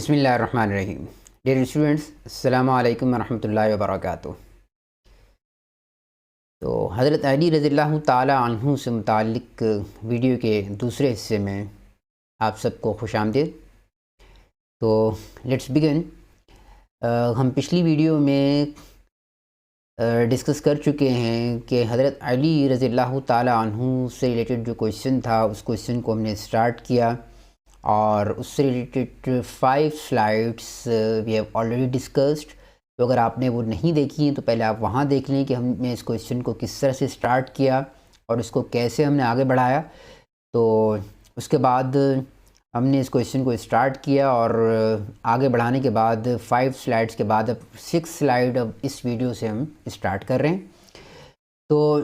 بسم اللہ الرحمن الرحیم۔ ڈیئر اسٹوڈنٹس، السلام علیکم ورحمۃ اللہ وبرکاتہ۔ تو حضرت علی رضی اللہ تعالی عنہ سے متعلق ویڈیو کے دوسرے حصے میں آپ سب کو خوش آمدید۔ تو لیٹس بگن۔ ہم پچھلی ویڈیو میں ڈسکس کر چکے ہیں کہ حضرت علی رضی اللہ تعالی عنہ سے ریلیٹڈ جو کویشچن تھا اس کویشچن کو ہم نے اسٹارٹ کیا، اور اس سے related 5 slides we have already discussed. تو اگر آپ نے وہ نہیں دیکھی ہیں تو پہلے آپ وہاں دیکھ لیں کہ ہم نے اس کویشچن کو کس طرح سے اسٹارٹ کیا اور اس کو کیسے ہم نے آگے بڑھایا۔ تو اس کے بعد ہم نے اس کویشچن کو اسٹارٹ کیا اور آگے بڑھانے کے بعد 5 سلائڈس کے بعد اب 6 سلائڈ اب اس ویڈیو سے ہم اسٹارٹ کر رہے ہیں۔ تو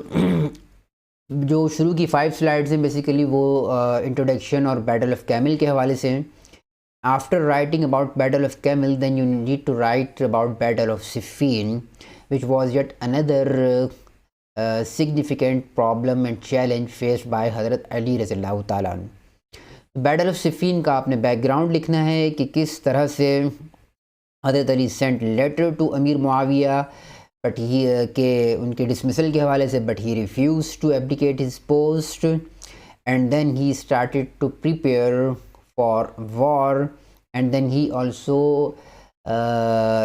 جو شروع کی 5 سلائڈز ہیں بیسیکلی وہ انٹروڈکشن اور بیٹل آف کیمل کے حوالے سے ہیں۔ After writing about battle of Camel then you need to write about battle of Siffin which was yet another significant problem and challenge faced by حضرت Ali رضی اللہ تعالیٰ عنہ۔ بیٹل آف صفین کا آپ نے بیک گراؤنڈ لکھنا ہے کہ کس طرح سے Hazrat Ali sent letter to Amir Muawiya but he کہ ان کے ڈسمسل کے حوالے سے، but he refuses to abdicate his post and then he started to prepare for war and then he also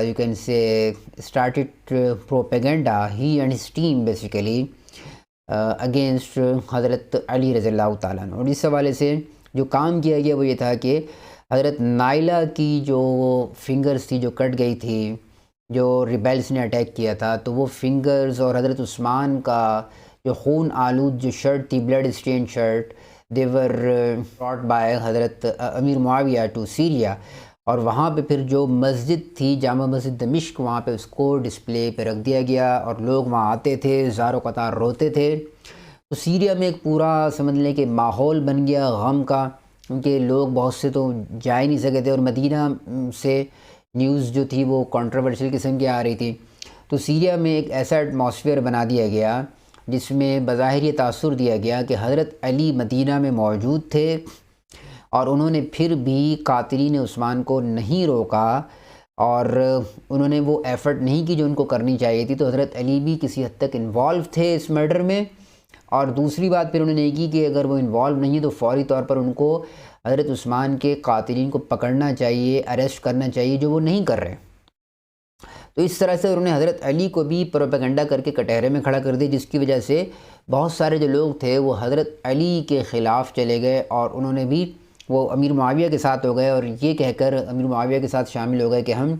you can say started propaganda he and his team basically against Hazrat Ali رضی اللہ تعالیٰ عنہ۔ اور اس حوالے سے جو کام کیا گیا وہ یہ تھا کہ حضرت نائلہ کی جو فنگرز تھی جو کٹ گئی تھی، جو ریبیلس نے اٹیک کیا تھا، تو وہ فنگرز اور حضرت عثمان کا جو خون آلود جو شرٹ تھی، blood stain shirt, they were brought by Hazrat Amir Muawiya to Syria, اور وہاں پہ پھر جو مسجد تھی جامع مسجد دمشق، وہاں پہ اس کو ڈسپلے پہ رکھ دیا گیا اور لوگ وہاں آتے تھے، زار و قطار روتے تھے۔ تو سیریا میں ایک پورا سمجھ لیں کہ ماحول بن گیا غم کا، کیونکہ لوگ بہت سے تو جا ہی نہیں سکے تھے، اور مدینہ سے نیوز جو تھی وہ کنٹروورشل قسم کی آ رہی تھی۔ تو سیریا میں ایک ایسا ایٹماسفیئر بنا دیا گیا جس میں بظاہر یہ تاثر دیا گیا کہ حضرت علی مدینہ میں موجود تھے اور انہوں نے پھر بھی قاتلین عثمان کو نہیں روکا، اور انہوں نے وہ ایفرٹ نہیں کی جو ان کو کرنی چاہیے تھی۔ تو حضرت علی بھی کسی حد تک انوالو تھے اس مرڈر میں، اور دوسری بات پھر انہوں نے یہ کی کہ اگر وہ انوالو نہیں ہے تو فوری طور پر ان کو حضرت عثمان کے قاتلین کو پکڑنا چاہیے، اریسٹ کرنا چاہیے، جو وہ نہیں کر رہے۔ تو اس طرح سے انہوں نے حضرت علی کو بھی پروپیگنڈا کر کے کٹہرے میں کھڑا کر دیا، جس کی وجہ سے بہت سارے جو لوگ تھے وہ حضرت علی کے خلاف چلے گئے، اور انہوں نے بھی وہ امیر معاویہ کے ساتھ ہو گئے، اور یہ کہہ کر امیر معاویہ کے ساتھ شامل ہو گئے کہ ہم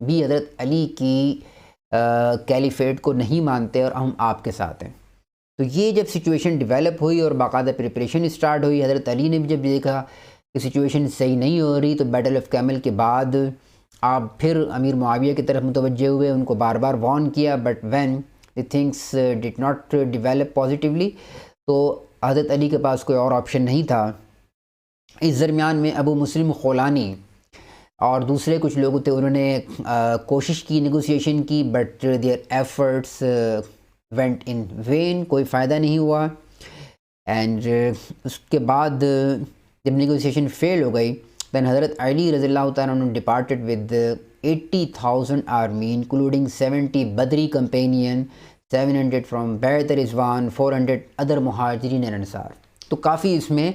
بھی حضرت علی کی کیلیفیٹ کو نہیں مانتے اور ہم آپ کے ساتھ ہیں۔ تو یہ جب سچویشن ڈیولپ ہوئی اور باقاعدہ پریپریشن اسٹارٹ ہوئی، حضرت علی نے بھی جب دیکھا کہ سچویشن صحیح نہیں ہو رہی، تو بیٹل آف کیمل کے بعد آپ پھر امیر معاویہ کی طرف متوجہ ہوئے، ان کو بار بار وارن کیا، but when the things did not develop positively, تو حضرت علی کے پاس کوئی اور آپشن نہیں تھا۔ اس درمیان میں ابو مسلم خولانی اور دوسرے کچھ لوگ تھے، انہوں نے کوشش کی، نیگوسیشن کی، but their efforts went in vain, کوئی فائدہ نہیں ہوا۔ اینڈ اس کے بعد جب نیگوسیشن فیل ہو گئی، دین حضرت علی رضی اللہ تعالیٰ عنہ ڈپارٹڈ ود 80,000 آرمی انکلوڈنگ 70 بدری کمپینین، 700 فرام بیعت رضوان، 400 ادر مہاجرین اینڈ انصار۔ تو کافی اس میں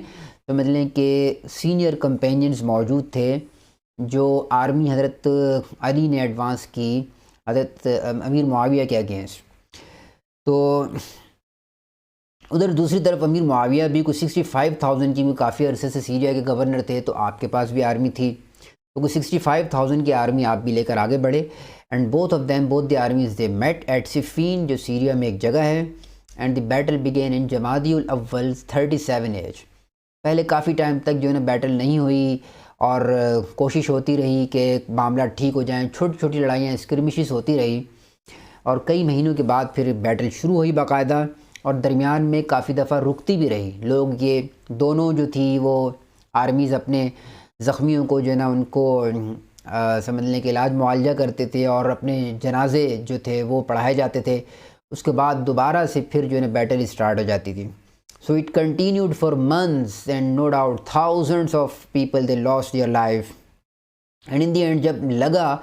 سمجھ لیں کہ سینئر کمپینینز موجود تھے جو آرمی حضرت علی نے ایڈوانس کی حضرت امیر معاویہ کے اگینسٹ۔ تو ادھر دوسری طرف امیر معاویہ بھی کوئی 65,000 کی بھی کافی عرصے سے سیریا کے گورنر تھے، تو آپ کے پاس بھی آرمی تھی، تو کوئی 65,000 کی آرمی آپ بھی لے کر آگے بڑھے، and both the armies they met at Siffin, جو سیریا میں ایک جگہ ہے، and the battle begin in جمادی الاول 37 ایج۔ پہلے کافی ٹائم تک جو ہے نا بیٹل نہیں ہوئی، اور کوشش ہوتی رہی کہ معاملہ ٹھیک ہو جائیں، چھوٹی چھوٹی لڑائیاں اسکرمشز ہوتی رہی، اور کئی مہینوں کے بعد پھر بیٹل شروع ہوئی باقاعدہ، اور درمیان میں کافی دفعہ رکتی بھی رہی۔ لوگ یہ دونوں جو تھی وہ آرمیز اپنے زخمیوں کو جو ہے نا ان کو سمجھ لیں کہ علاج معالجہ کرتے تھے، اور اپنے جنازے جو تھے وہ پڑھائے جاتے تھے، اس کے بعد دوبارہ سے پھر جو ہے نا بیٹل اسٹارٹ ہو جاتی تھی۔ So it continued for months, and no doubt thousands of people they lost their life and in the end جب لگا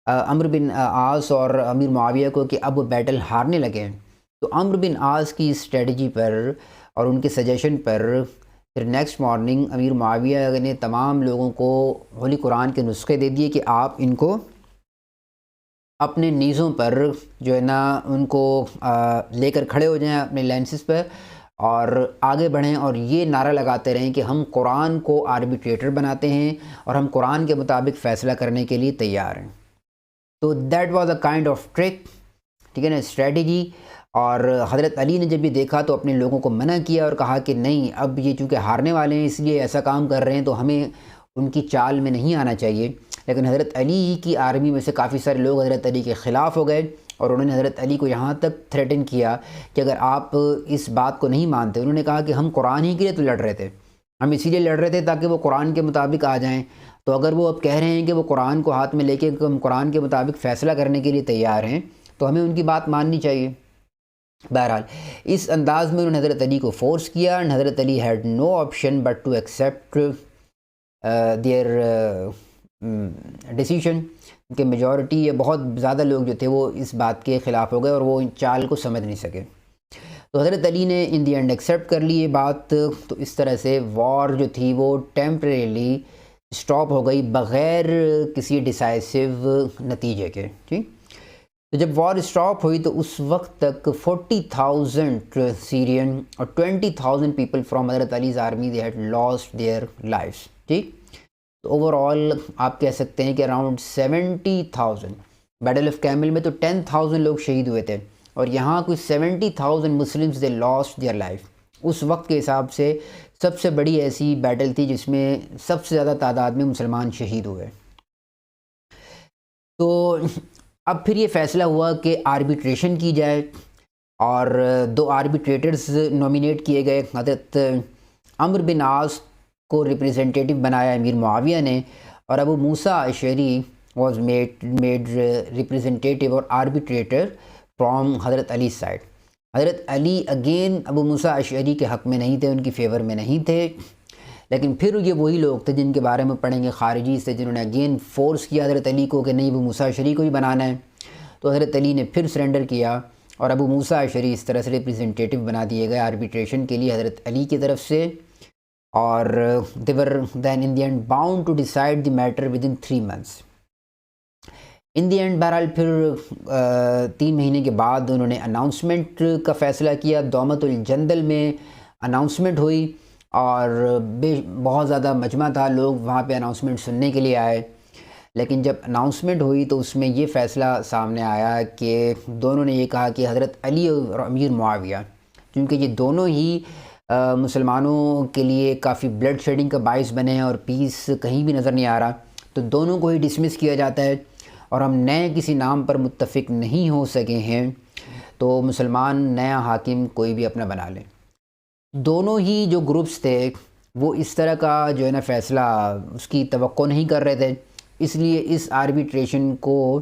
عمرو بن عاص اور امیر معاویہ کو کہ اب وہ بیٹل ہارنے لگے ہیں، تو عمرو بن عاص کی اسٹریٹجی پر اور ان کے سجیشن پر پھر نیکسٹ مارننگ امیر معاویہ نے تمام لوگوں کو ہولی قرآن کے نسخے دے دیے کہ آپ ان کو اپنے نیزوں پر جو ہے نا ان کو لے کر کھڑے ہو جائیں اپنے لینسز پر اور آگے بڑھیں اور یہ نعرہ لگاتے رہیں کہ ہم قرآن کو آربیٹریٹر بناتے ہیں اور ہم قرآن کے مطابق فیصلہ کرنے کے لیے تیار ہیں۔ تو that was a kind of trick, ٹھیک ہے نا، اسٹریٹجی۔ اور حضرت علی نے جب یہ دیکھا تو اپنے لوگوں کو منع کیا اور کہا کہ نہیں، اب یہ چونکہ ہارنے والے ہیں اس لیے ایسا کام کر رہے ہیں تو ہمیں ان کی چال میں نہیں آنا چاہیے۔ لیکن حضرت علی کی آرمی میں سے کافی سارے لوگ حضرت علی کے خلاف ہو گئے اور انہوں نے حضرت علی کو یہاں تک تھریٹن کیا کہ اگر آپ اس بات کو نہیں مانتے، انہوں نے کہا کہ ہم قرآن ہی کے لیے تو لڑ رہے تھے، ہم اسی لیے لڑ رہے تھے تاکہ وہ قرآن کے مطابق آ جائیں، تو اگر وہ اب کہہ رہے ہیں کہ وہ قرآن کو ہاتھ میں لے کے ہم قرآن کے مطابق فیصلہ کرنے کے لیے تیار ہیں تو ہمیں ان کی بات ماننی چاہیے۔ بہرحال اس انداز میں انہوں نے حضرت علی کو فورس کیا، and Hazrat Ali had no option but to accept their decision, کہ میجورٹی یا بہت زیادہ لوگ جو تھے وہ اس بات کے خلاف ہو گئے اور وہ چال کو سمجھ نہیں سکے۔ تو حضرت علی نے ان دی اینڈ ایکسیپٹ کر لی یہ بات، تو اس طرح سے وار جو تھی وہ ٹیمپریریلی اسٹاپ ہو گئی بغیر کسی ڈیسائسو نتیجے کے، ٹھیک۔ تو جب وار اسٹاپ ہوئی تو اس وقت تک 40,000 سیرین اور 20,000 people from Hazrat Ali's army they had lost their lives, ٹھیک۔ تو اوور آل آپ کہہ سکتے ہیں کہ اراؤنڈ 70,000، بیٹل آف کیمل میں تو 10,000 لوگ شہید ہوئے تھے اور یہاں کچھ 70,000 Muslims they lost their life. اس وقت کے حساب سے سب سے بڑی ایسی بیٹل تھی جس میں سب سے زیادہ تعداد میں مسلمان شہید ہوئے۔ تو اب پھر یہ فیصلہ ہوا کہ آربیٹریشن کی جائے اور 2 آربیٹریٹرز نومینیٹ کیے گئے۔ حضرت عمرو بن عاص کو ریپریزنٹیٹیو بنایا امیر معاویہ نے، اور ابو موسیٰ اشعری واز میڈ ریپریزنٹیٹیو اور آربیٹریٹر فرام حضرت علی سائڈ۔ حضرت علی اگین ابو موسیٰ اشعری کے حق میں نہیں تھے، ان کی فیور میں نہیں تھے، لیکن پھر یہ وہی لوگ تھے جن کے بارے میں پڑھیں گے، خارجی سے، جنہوں نے اگین فورس کیا حضرت علی کو کہ نہیں ابو موسیٰ اشعری کو ہی بنانا ہے۔ تو حضرت علی نے پھر سرنڈر کیا اور ابو موسیٰ اشعری اس طرح سے ریپریزنٹیٹیو بنا دیے گئے آربیٹریشن کے لیے حضرت علی کی طرف سے، اور they were then in the end bound to decide the matter within 3 months. in the end بہرحال پھر 3 مہینے کے بعد انہوں نے اناؤنسمنٹ کا فیصلہ کیا، دومت الجندل میں اناؤنسمنٹ ہوئی اور بہت زیادہ مجمع تھا، لوگ وہاں پہ اناؤنسمنٹ سننے کے لیے آئے۔ لیکن جب اناؤنسمنٹ ہوئی تو اس میں یہ فیصلہ سامنے آیا کہ دونوں نے یہ کہا کہ حضرت علی اور امیر معاویہ، کیونکہ یہ دونوں ہی مسلمانوں کے لیے کافی بلڈ شیڈنگ کا باعث بنے ہیں اور پیس کہیں بھی نظر نہیں آ رہا، تو دونوں کو ہی ڈسمس کیا جاتا ہے اور ہم نئے کسی نام پر متفق نہیں ہو سکے ہیں، تو مسلمان نیا حاکم کوئی بھی اپنا بنا لیں۔ دونوں ہی جو گروپس تھے وہ اس طرح کا جو ہے نا فیصلہ اس کی توقع نہیں کر رہے تھے، اس لیے اس آربیٹریشن کو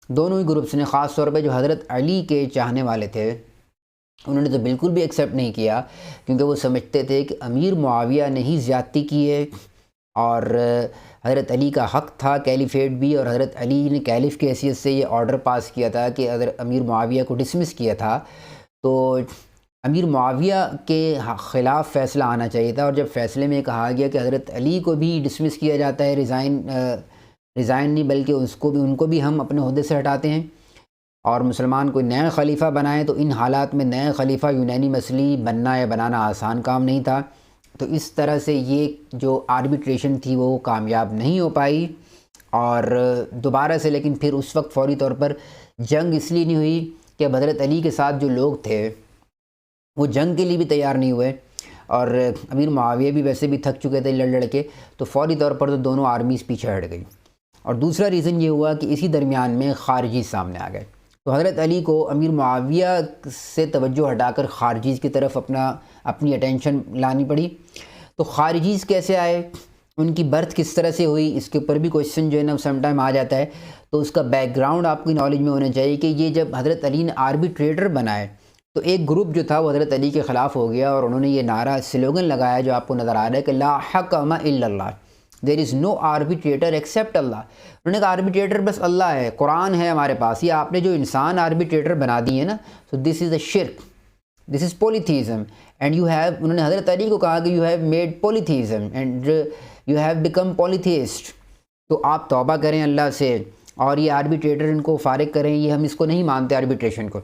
دونوں ہی گروپس نے، خاص طور پہ جو حضرت علی کے چاہنے والے تھے، انہوں نے تو بالکل بھی ایکسیپٹ نہیں کیا، کیونکہ وہ سمجھتے تھے کہ امیر معاویہ نے ہی زیادتی کی ہے اور حضرت علی کا حق تھا کیلیفیٹ بھی، اور حضرت علی نے کیلف کی حیثیت سے یہ آرڈر پاس کیا تھا کہ اگر امیر معاویہ کو ڈسمس کیا تھا تو امیر معاویہ کے خلاف فیصلہ آنا چاہیے تھا، اور جب فیصلے میں کہا گیا کہ حضرت علی کو بھی ڈسمس کیا جاتا ہے، ریزائن نہیں بلکہ ان کو بھی ہم اپنے عہدے سے ہٹاتے ہیں اور مسلمان کوئی نیا خلیفہ بنائیں، تو ان حالات میں نئے خلیفہ یونانیمسلی بننا یا بنانا آسان کام نہیں تھا۔ تو اس طرح سے یہ جو آربیٹریشن تھی وہ کامیاب نہیں ہو پائی، اور دوبارہ سے لیکن پھر اس وقت فوری طور پر جنگ اس لیے نہیں ہوئی کہ حضرت علی کے ساتھ جو لوگ تھے وہ جنگ کے لیے بھی تیار نہیں ہوئے، اور امیر معاویہ بھی ویسے بھی تھک چکے تھے لڑ کے، تو فوری طور پر تو دونوں آرمیز پیچھے ہٹ گئی۔ اور دوسرا ریزن یہ ہوا کہ اسی درمیان میں خارجی سامنے آ گئے، تو حضرت علی کو امیر معاویہ سے توجہ ہٹا کر خارجیز کی طرف اپنی اٹینشن لانی پڑی۔ تو خارجیز کیسے آئے، ان کی برتھ کس طرح سے ہوئی، اس کے اوپر بھی کوشچن جو ہے نا سم ٹائم آ جاتا ہے، تو اس کا بیک گراؤنڈ آپ کی نالج میں ہونا چاہیے کہ یہ جب حضرت علی نے آربیٹریٹر بنائے تو ایک گروپ جو تھا وہ حضرت علی کے خلاف ہو گیا، اور انہوں نے یہ نعرہ سلوگن لگایا جو آپ کو نظر آ رہا ہے کہ لا حکم الا اللہ، دیر از نو آربیٹریٹر ایکسیپٹ اللہ. انہوں نے کہا آربیٹریٹر بس اللہ ہے, قرآن ہے ہمارے پاس. یہ آپ نے جو انسان آربیٹریٹر بنا دی ہے نا, سو دس از اے شرک, دس از پولیتھیزم. اینڈ یو ہیو, انہوں نے حضرت علی کو کہا کہ you have made polytheism and you have become polytheist. تو آپ توبہ کریں اللہ سے اور یہ آربیٹریٹر ان کو فارغ کریں, یہ ہم اس کو نہیں مانتے آربیٹریشن کو.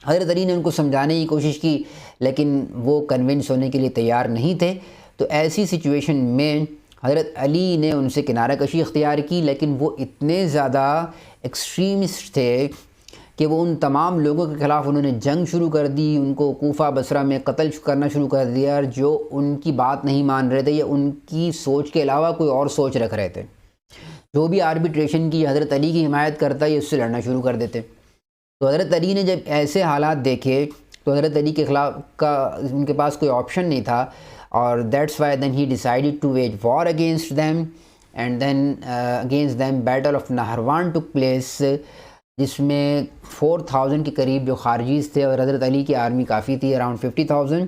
حضرت علی نے ان کو سمجھانے کی کوشش کی لیکن وہ کنونس ہونے کے لیے تیار نہیں تھے. تو ایسی سچویشن میں حضرت علی نے ان سے کنارہ کشی اختیار کی, لیکن وہ اتنے زیادہ ایکسٹریمسٹ تھے کہ وہ ان تمام لوگوں کے خلاف انہوں نے جنگ شروع کر دی, ان کو کوفہ بصرہ میں قتل کرنا شروع کر دیا جو ان کی بات نہیں مان رہے تھے یا ان کی سوچ کے علاوہ کوئی اور سوچ رکھ رہے تھے. جو بھی آربیٹریشن کی حضرت علی کی حمایت کرتا ہے اس سے لڑنا شروع کر دیتے. تو حضرت علی نے جب ایسے حالات دیکھے تو حضرت علی کے خلاف ان کے پاس کوئی آپشن نہیں تھا, اور that's why then he decided to wage war against them. And then against them battle of Nahrawan took place, جس میں 4000 کے قریب جو خارجیز تھے اور حضرت علی کی آرمی کافی تھی, اراؤنڈ 50,000.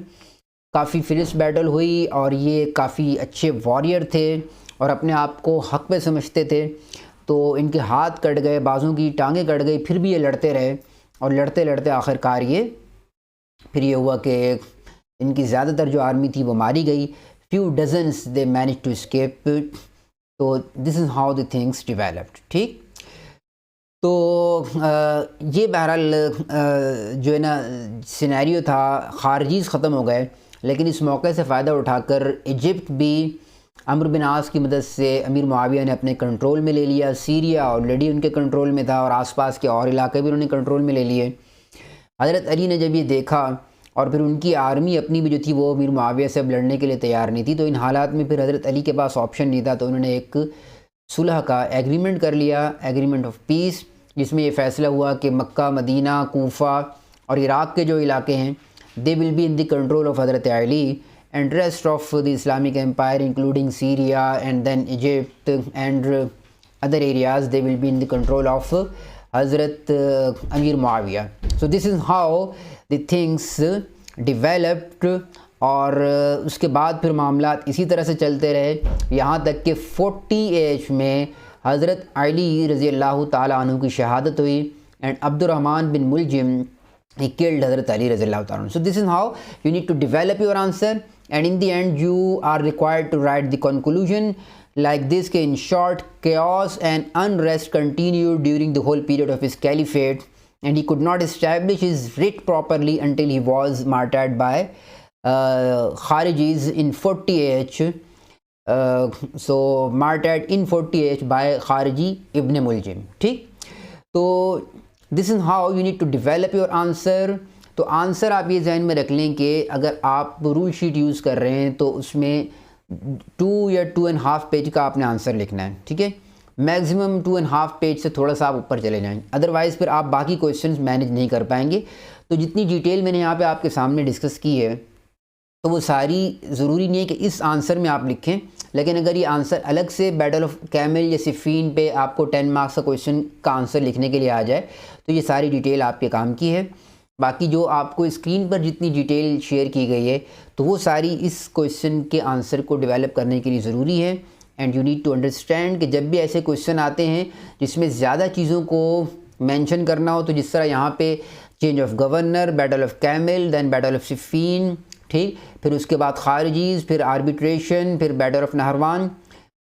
کافی فیرس بیٹل ہوئی اور یہ کافی اچھے واریر تھے اور اپنے آپ کو حق پہ سمجھتے تھے. تو ان کے ہاتھ کٹ گئے, بازوں کی ٹانگیں کٹ گئی, پھر بھی یہ لڑتے رہے اور لڑتے لڑتے آخر کار پھر یہ ہوا کہ ان کی زیادہ تر جو آرمی تھی وہ ماری گئی. Few dozens they manage to escape. تو this is how the things developed. ٹھیک, تو یہ بہرحال جو ہے نا سینیریو تھا. خارجیز ختم ہو گئے, لیکن اس موقع سے فائدہ اٹھا کر ایجپٹ بھی عمرو بن عاص کی مدد سے امیر معاویہ نے اپنے کنٹرول میں لے لیا. سیریا آلریڈی ان کے کنٹرول میں تھا اور آس پاس کے اور علاقے بھی انہوں نے کنٹرول میں لے لیے. حضرت علی نے جب یہ دیکھا اور پھر ان کی آرمی اپنی بھی جو تھی وہ امیر معاویہ سے اب لڑنے کے لیے تیار نہیں تھی, تو ان حالات میں پھر حضرت علی کے پاس آپشن نہیں تھا. تو انہوں نے ایک صلح کا ایگریمنٹ کر لیا, ایگریمنٹ آف پیس, جس میں یہ فیصلہ ہوا کہ مکہ, مدینہ, کوفہ اور عراق کے جو علاقے ہیں they will be in the control of Hazrat Ali, and rest of the Islamic Empire including Syria and then Egypt and other areas they will be in the control of Hazrat Amir Muawiyah. So this is how the things developed. اور اس کے بعد پھر معاملات اسی طرح سے چلتے رہے یہاں تک کہ 40 ایج میں حضرت علی رضی اللہ تعالیٰ عنہ کی شہادت ہوئی and عبد الرحمن بن ملجم he killed حضرت علی رضی اللہ تعالیٰ عنہ. So this is how you need to develop your answer, and in the end you are required to write the conclusion like this کہ in short chaos and unrest continued during the whole period of his caliphate and he could not establish his writ properly until he was martyred by Kharijis in 40 AH. So martyred in 40 AH by Khariji ibn Muljim. ٹھیک, تو this is how you need to develop your answer. تو answer آپ یہ ذہن میں رکھ لیں کہ اگر آپ رول شیٹ یوز کر رہے ہیں تو اس میں 2 یا 2.5 پیج کا آپ نے آنسر لکھنا ہے. ٹھیک ہے, میگزیمم 2.5 پیج سے تھوڑا سا آپ اوپر چلے جائیں, ادروائز پھر آپ باقی کویشچنز مینیج نہیں کر پائیں گے. تو جتنی ڈیٹیل میں نے یہاں پہ آپ کے سامنے ڈسکس کی ہے تو وہ ساری ضروری نہیں ہے کہ اس آنسر میں آپ لکھیں, لیکن اگر یہ آنسر الگ سے بیٹل آف کیمل یا صفین پہ آپ کو 10 مارکس کا کویشچن کا آنسر لکھنے کے لیے آ جائے تو یہ ساری ڈیٹیل آپ کے کام کی ہے. باقی جو آپ کو اسکرین پر جتنی ڈیٹیل شیئر کی گئی ہے تو وہ ساری اس کویشچن کے آنسر کو ڈیولپ کرنے کے لیے ضروری ہے. And you need to understand کہ جب بھی ایسے کویشچن آتے ہیں جس میں زیادہ چیزوں کو مینشن کرنا ہو, تو جس طرح یہاں پہ change of governor, battle of Camel, then battle of Siffin, ٹھیک, پھر اس کے بعد خارجیز, پھر آربیٹریشن, پھر بیٹل آف نہروان,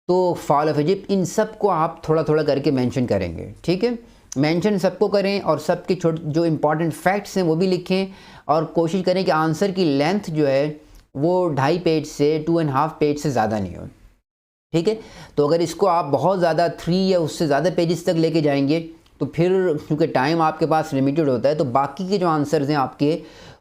تو فال آف ایجپٹ, ان سب کو آپ تھوڑا تھوڑا کر کے مینشن کریں گے. ٹھیک ہے, مینشن سب کو کریں اور سب کے جو امپورٹنٹ فیکٹس ہیں وہ بھی لکھیں, اور کوشش کریں کہ آنسر کی لینتھ جو ہے وہ 2.5 پیج سے 2.5 پیج سے زیادہ نہیں ہو. ٹھیک ہے, تو اگر اس کو آپ بہت زیادہ 3 یا اس سے زیادہ پیجز تک لے کے جائیں گے تو پھر کیونکہ ٹائم آپ کے پاس لمیٹڈ ہوتا ہے تو باقی کے جو آنسرز ہیں آپ کے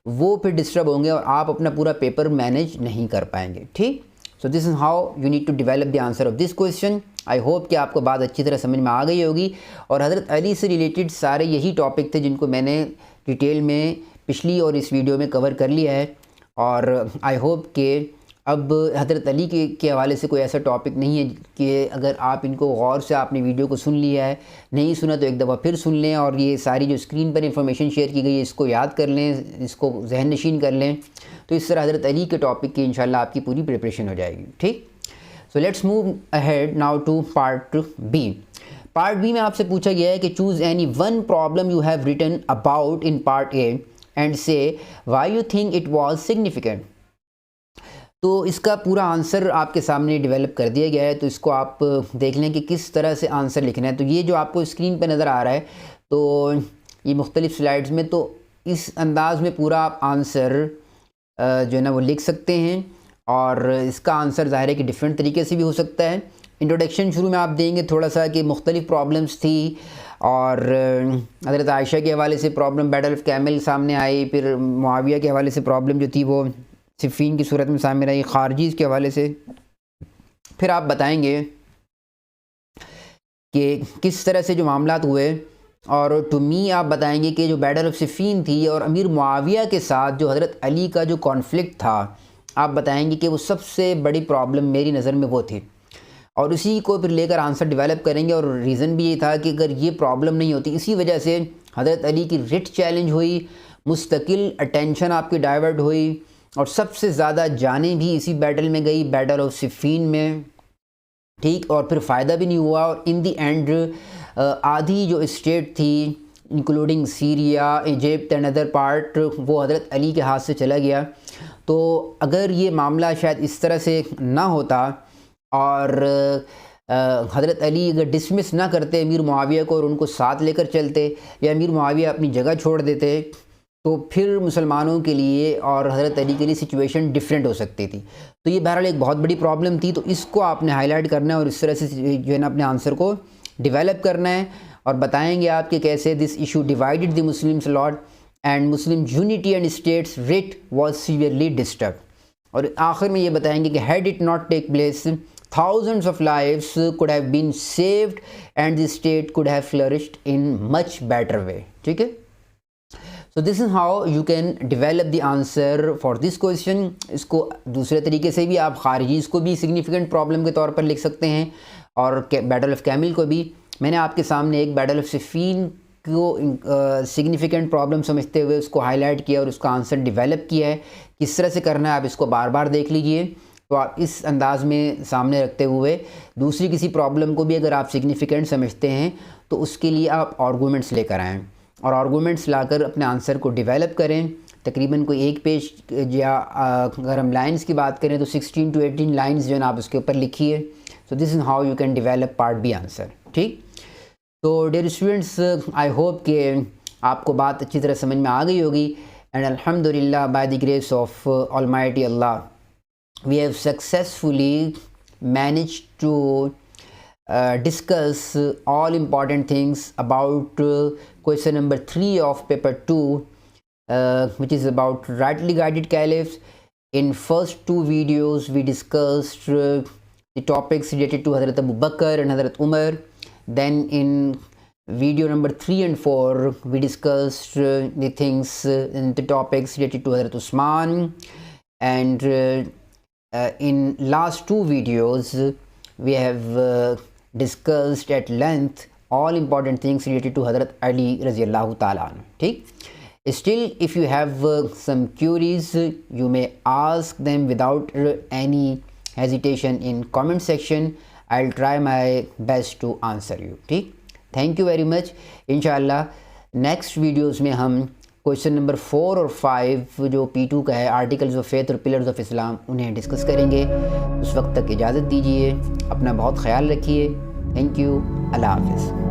وہ پھر ڈسٹرب ہوں گے اور آپ اپنا پورا پیپر مینیج نہیں کر پائیں گے. ٹھیک, so this is how you need to develop the answer of this question. I hope کہ آپ کو بات اچھی طرح سمجھ میں آ گئی ہوگی, اور حضرت علی سے ریلیٹڈ سارے یہی ٹاپک تھے جن کو میں نے ڈیٹیل میں پچھلی اور اس ویڈیو میں کور کر لیا ہے. اور آئی ہوپ کہ اب حضرت علی کے حوالے سے کوئی ایسا ٹاپک نہیں ہے کہ اگر آپ ان کو غور سے آپ نے ویڈیو کو سن لیا ہے, نہیں سنا تو ایک دفعہ پھر سن لیں, اور یہ ساری جو اسکرین پر انفارمیشن شیئر کی گئی ہے اس کو یاد کر لیں, اس کو ذہن نشین کر لیں, تو اس طرح حضرت علی کے ٹاپک کی انشاءاللہ آپ کی پوری پریپریشن ہو جائے گی. ٹھیک, so let's move ahead now to part B. Part B میں آپ سے پوچھا گیا ہے کہ choose any one problem you have written about in part A and say why you think it was significant. تو اس کا پورا آنسر آپ کے سامنے ڈیولپ کر دیا گیا ہے, تو اس کو آپ دیکھ لیں کہ کس طرح سے آنسر لکھنا ہے. تو یہ جو آپ کو اسکرین پہ نظر آ رہا ہے تو یہ مختلف سلائڈز میں, تو اس انداز میں پورا آپ آنسر جو ہے نا وہ لکھ سکتے ہیں, اور اس کا آنسر ظاہر ہے کہ ڈفرینٹ طریقے سے بھی ہو سکتا ہے. انٹروڈکشن شروع میں آپ دیں گے تھوڑا سا کہ مختلف پرابلمس تھی, اور حضرت عائشہ کے حوالے سے پرابلم بیٹل آف کیمل سامنے آئی, پھر معاویہ کے حوالے سے پرابلم جو تھی وہ صفین کی صورت میں سامنے آئی, خارجیز کے حوالے سے. پھر آپ بتائیں گے کہ کس طرح سے جو معاملات ہوئے, اور ٹو می آپ بتائیں گے کہ جو بیٹل آف صفین تھی اور امیر معاویہ کے ساتھ جو حضرت علی کا جو کانفلکٹ تھا, آپ بتائیں گے کہ وہ سب سے بڑی پرابلم میری نظر میں وہ تھی, اور اسی کو پھر لے کر آنسر ڈیولپ کریں گے. اور ریزن بھی یہ تھا کہ اگر یہ پرابلم نہیں ہوتی, اسی وجہ سے حضرت علی کی رٹ چیلنج ہوئی, مستقل اٹینشن آپ کی ڈائیورٹ ہوئی, اور سب سے زیادہ جانیں بھی اسی بیٹل میں گئی, بیٹل آف صفین میں, ٹھیک, اور پھر فائدہ بھی نہیں ہوا. اور ان دی اینڈ آدھی جو اسٹیٹ تھی including Syria, Egypt and other part, وہ حضرت علی کے ہاتھ سے چلا گیا. تو اگر یہ معاملہ شاید اس طرح سے نہ ہوتا اور حضرت علی اگر ڈسمس نہ کرتے امیر معاویہ کو اور ان کو ساتھ لے کر چلتے, یا امیر معاویہ اپنی جگہ چھوڑ دیتے, تو پھر مسلمانوں کے لیے اور حضرت علی کے لیے سچویشن ڈیفرنٹ ہو سکتی تھی. تو یہ بہرحال ایک بہت بڑی پرابلم تھی, تو اس کو آپ نے ہائی لائٹ کرنا ہے اور اس طرح سے جو ہے نا اپنے آنسر کو ڈیولپ کرنا ہے, اور بتائیں گے آپ کہ کیسے this issue divided the Muslims lot and Muslim unity and states rate was severely disturb. اور آخر میں یہ بتائیں گے کہ had it not take place thousands of lives could have been saved and the state could have flourished in much better way. ٹھیک ہے, so this is how you can develop the answer for this question. اس کو دوسرے طریقے سے بھی آپ خارجیز کو بھی significant problem کے طور پر لکھ سکتے ہیں, اور بیٹل آف کیمل کو بھی. میں نے آپ کے سامنے ایک بیٹل آف صفین کو significant problem سمجھتے ہوئے اس کو ہائی لائٹ کیا اور اس کا آنسر ڈیولپ کیا ہے. کس طرح سے کرنا ہے آپ اس کو بار بار دیکھ لیجئے. تو آپ اس انداز میں سامنے رکھتے ہوئے دوسری کسی پرابلم کو بھی اگر آپ سگنیفیکنٹ سمجھتے ہیں تو اس کے لیے آپ آرگومنٹس لے کر آئیں, اور آرگومنٹس لا کر اپنے آنسر کو ڈیولپ کریں. تقریباً کوئی ایک پیج, یا اگر ہم لائنز کی بات کریں تو 16 to 18 لائنز جو ہے نا آپ اس کے اوپر لکھیے. So this is how you can develop part B answer. ٹھیک, تو ڈیئر اسٹوڈنٹس, آئی ہوپ کہ آپ کو بات اچھی طرح سمجھ میں آ گئی ہوگی, اینڈ الحمد للہ by the grace of Almighty Allah we have successfully managed to discuss all important things about question number 3 of paper 2, which is about rightly guided caliphs. In first two videos we discussed the topics related to Hazrat Abu Bakr and Hazrat Umar. Then in video number 3 and 4 we discussed the things and the topics related to Hazrat Usman, and in last two videos we have discussed at length all important things related to Hazrat Ali Raziyallahu Ta'ala. Okay? Still, if you have some queries, you may ask them without any hesitation in comment section. I'll try my best to answer you. Okay? Thank you very much. Inshallah next videos میں ہم question number 4 اور 5 جو P2 کا ہے, articles of faith اور pillars of اسلام, انہیں discuss کریں گے. اس وقت تک اجازت دیجیے, اپنا بہت خیال رکھیے. تھینک یو, اللہ حافظ.